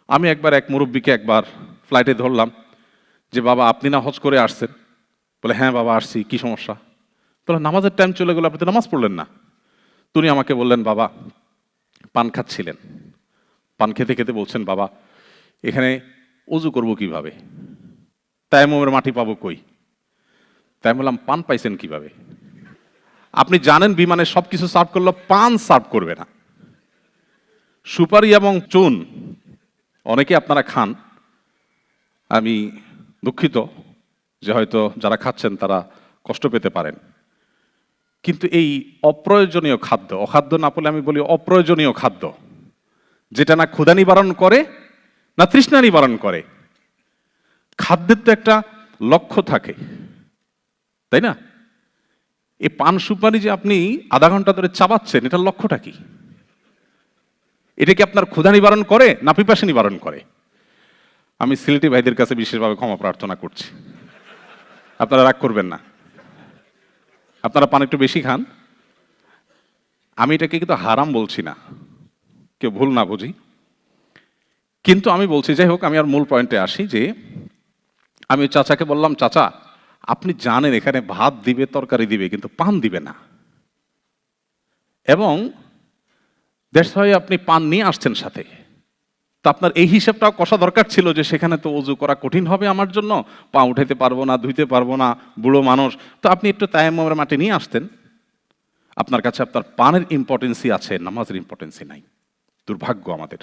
আমি একবার এক মুরব্বীকে একবার ফ্লাইটে ধরলাম যে বাবা আপনি না হজ করে আসছেন? বলে হ্যাঁ বাবা আসছি, কি সমস্যা? বলে নামাজের টাইম চলে গেল, আপনি তো নামাজ পড়লেন না। তিনি আমাকে বললেন বাবা পান খাচ্ছিলেন, পান খেতে খেতে বলছেন বাবা এখানে অজু করব কিভাবে, তায়াম্মুমের মাটি পাবো কই? তাই বললাম পান পাইছেন কিভাবে? আপনি জানেন বিমানে সবকিছু সার্ভ করলো, পান সার্ভ করবে না। সুপারি এবং চুন অনেকে আপনারা খান, আমি দুঃখিত যে হয়তো যারা খাচ্ছেন তারা কষ্ট পেতে পারেন, কিন্তু এই অপ্রয়োজনীয় খাদ্য, অখাদ্য না বলে আমি বলি অপ্রয়োজনীয় খাদ্য, যেটা না ক্ষুধা নিবারণ করে না তৃষ্ণা নিবারণ করে। খাদ্যের তো একটা লক্ষ্য থাকে, তাই না? এই পান সুপারি যে আপনি আধা ঘন্টা ধরে চাবাচ্ছেন, এটার লক্ষ্যটা কি? এটা কি আপনার ক্ষুধা নিবারণ করে না পিপাসা নিবারণ করে? আমি সিলেটি ভাইদের কাছে বিশেষভাবে ক্ষমা প্রার্থনা করছি, আপনারা রাগ করবেন না, আপনারা পান একটু বেশি খান। আমি এটাকে কিন্তু হারাম বলছি না, কেউ ভুল না বুঝি, কিন্তু আমি বলছি, যাই হোক আমি আর মূল পয়েন্টে আসি, যে আমি চাচাকে বললাম চাচা আপনি জানেন এখানে ভাত দিবে, তরকারি দিবে, কিন্তু পান দিবে না, এবং দ্যাটস হোয়াই আপনি পান নিয়ে আসছেন সাথে। তো আপনার এই হিসাবটাও কষা দরকার ছিল যে সেখানে তো অজু করা কঠিন হবে আমার জন্য, পা উঠাইতে পারবো না, ধুইতে পারবো না, বুড়ো মানুষ, তো আপনি একটু তায়াম্মুমের মাটি নিয়ে আসতেন। আপনার কাছে আপনার পানের ইম্পর্টেন্সই আছে, নামাজের ইম্পর্টেন্সই নাই। দুর্ভাগ্য আমাদের।